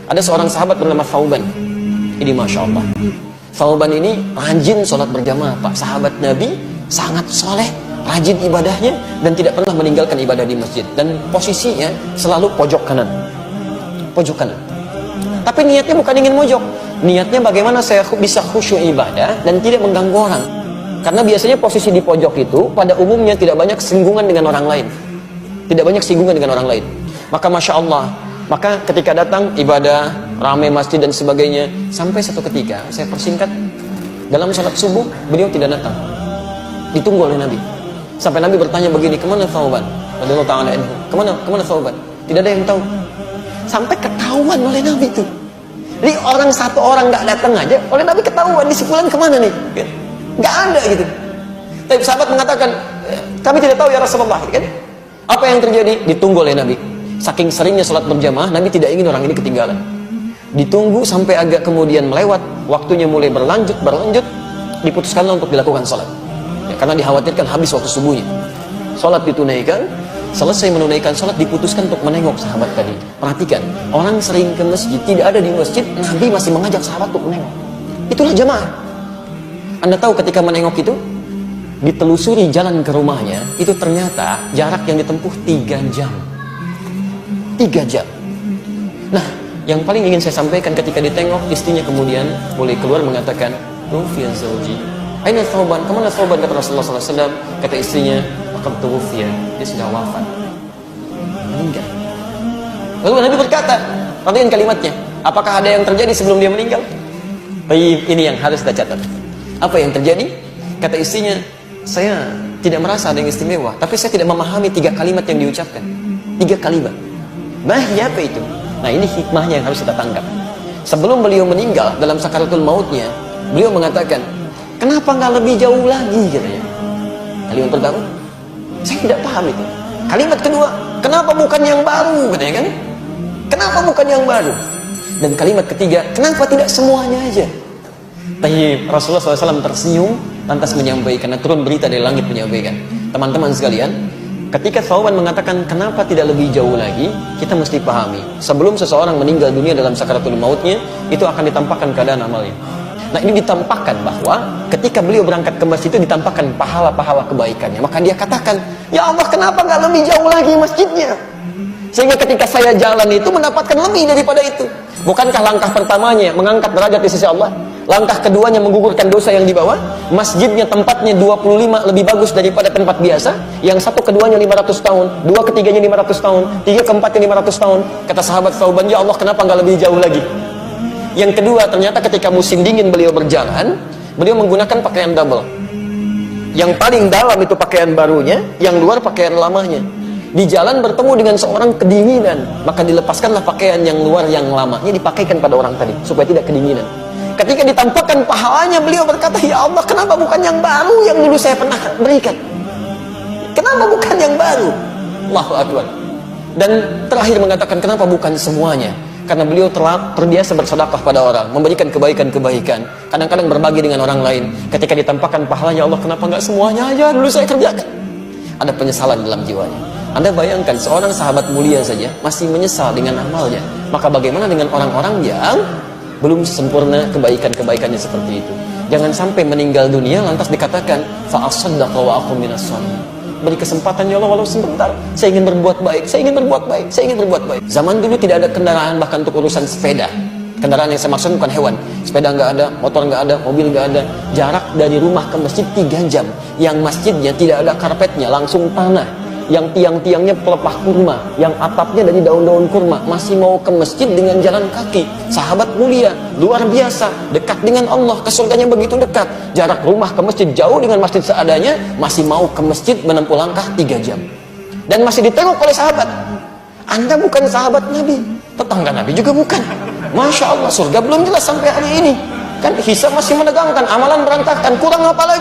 Ada seorang sahabat bernama Thauban. Ini Masya Allah, Thauban ini rajin sholat berjamaah Pak. Sahabat Nabi, sangat soleh, rajin ibadahnya, dan tidak pernah meninggalkan ibadah di masjid. Dan posisinya selalu pojok kanan. Pojok kanan. Tapi niatnya bukan ingin mojok. Niatnya bagaimana saya bisa khusyuk ibadah dan tidak mengganggu orang. Karena biasanya posisi di pojok itu pada umumnya tidak banyak singgungan dengan orang lain. Tidak banyak singgungan dengan orang lain. Maka Masya Allah, maka ketika datang ibadah, ramai masjid dan sebagainya, sampai satu ketika, saya persingkat, dalam sholat subuh, beliau tidak datang. Ditunggu oleh Nabi. Sampai Nabi bertanya begini, kemana Thauban? Radhiyallahu ta'ala anhu. Kemana Thauban? Tidak ada yang tahu. Sampai ketahuan oleh Nabi itu. Jadi orang satu orang nggak datang aja, oleh Nabi ketahuan, di sebulan kemana nih? Nggak ada gitu. Tapi sahabat mengatakan, kami tidak tahu ya Rasulullah. Kan? Apa yang terjadi? Ditunggu oleh Nabi. Saking seringnya sholat berjamaah, Nabi tidak ingin orang ini ketinggalan. Ditunggu sampai agak kemudian melewat, waktunya mulai berlanjut, diputuskanlah untuk dilakukan sholat. Ya, karena dikhawatirkan habis waktu subuhnya. Sholat ditunaikan, selesai menunaikan sholat, diputuskan untuk menengok sahabat tadi. Perhatikan, orang sering ke masjid, tidak ada di masjid, Nabi masih mengajak sahabat untuk menengok. Itulah jamaah. Anda tahu ketika menengok itu, ditelusuri jalan ke rumahnya, itu ternyata jarak yang ditempuh 3 jam. 3 jam. Nah, yang paling ingin saya sampaikan ketika ditengok, istrinya kemudian boleh keluar mengatakan, Tuwfiya zawji. Aina Thauban? Kemana Thauban? Kata Rasulullah SAW. Kata istrinya, Laqad tuwfiya. Dia sudah wafat. Meninggal. Lalu Nabi berkata, perhatikan kalimatnya, apakah ada yang terjadi sebelum dia meninggal? Ini yang harus kita catat. Apa yang terjadi? Kata istrinya, saya tidak merasa ada yang istimewa, tapi saya tidak memahami 3 kalimat yang diucapkan. 3 kalimat. Mahya apa itu? Nah, ini hikmahnya yang harus kita tangkap. Sebelum beliau meninggal dalam sakaratul mautnya, beliau mengatakan, kenapa nggak lebih jauh lagi, katanya. Kalimat pertama, saya tidak paham itu. Kalimat kedua, kenapa bukan yang baru, katanya kan? Kenapa bukan yang baru? Dan kalimat ketiga, kenapa tidak semuanya aja? Tapi Rasulullah SAW tersenyum, lantas menyampaikan, turun berita dari langit menyampaikan, teman-teman sekalian, ketika Thauban mengatakan kenapa tidak lebih jauh lagi, kita mesti pahami, sebelum seseorang meninggal dunia dalam sakaratul mautnya, itu akan ditampakkan keadaan amalnya. Nah, ini ditampakkan bahwa ketika beliau berangkat ke masjid itu ditampakkan pahala-pahala kebaikannya. Maka dia katakan, ya Allah, kenapa nggak lebih jauh lagi masjidnya? Sehingga ketika saya jalan itu mendapatkan lebih daripada itu. Bukankah langkah pertamanya mengangkat derajat di sisi Allah? Langkah keduanya menggugurkan dosa yang di bawah. Masjidnya tempatnya 25 lebih bagus daripada tempat biasa. Yang satu keduanya 500 tahun, dua ketiganya 500 tahun, tiga keempatnya 500 tahun. Kata sahabat Thauban, ya Allah, kenapa nggak lebih jauh lagi? Yang kedua, ternyata ketika musim dingin beliau berjalan, beliau menggunakan pakaian double. Yang paling dalam itu pakaian barunya, yang luar pakaian lamanya. Di jalan bertemu dengan seorang kedinginan, maka dilepaskanlah pakaian yang luar yang lamanya, dipakaikan pada orang tadi supaya tidak kedinginan. Ketika ditampakkan pahalanya, beliau berkata, ya Allah, kenapa bukan yang baru yang dulu saya pernah berikan? Kenapa bukan yang baru? Allahu Akbar. Dan terakhir mengatakan, kenapa bukan semuanya? Karena beliau terbiasa bersedekah pada orang, memberikan kebaikan-kebaikan, kadang-kadang berbagi dengan orang lain. Ketika ditampakkan pahalanya, Allah, kenapa nggak semuanya aja dulu saya kerjakan? Ada penyesalan dalam jiwanya. Anda bayangkan, seorang sahabat mulia saja masih menyesal dengan amalnya, maka bagaimana dengan orang-orang yang belum sempurna kebaikan-kebaikannya seperti itu? Jangan sampai meninggal dunia lantas dikatakan fa'asaddaqa wa aqum minas shalihin. Beri kesempatan, ya Allah, walau sebentar, saya ingin berbuat baik, saya ingin berbuat baik, saya ingin berbuat baik. Zaman dulu tidak ada kendaraan bahkan untuk urusan sepeda. Kendaraan yang saya maksud bukan hewan. Sepeda nggak ada, motor nggak ada, mobil nggak ada. Jarak dari rumah ke masjid 3 jam. Yang masjidnya tidak ada karpetnya, langsung tanah. Yang tiang-tiangnya pelepah kurma, yang atapnya dari daun-daun kurma, masih mau ke masjid dengan jalan kaki. Sahabat mulia, luar biasa, dekat dengan Allah, ke surganya begitu dekat. Jarak rumah ke masjid jauh dengan masjid seadanya, masih mau ke masjid menempuh langkah 3 jam. Dan masih ditengok oleh sahabat. Anda bukan sahabat Nabi, tetangga Nabi juga bukan. Masya Allah, surga belum jelas sampai hari ini. Kan hisab masih menegangkan, amalan berantakan, kurang apa lagi?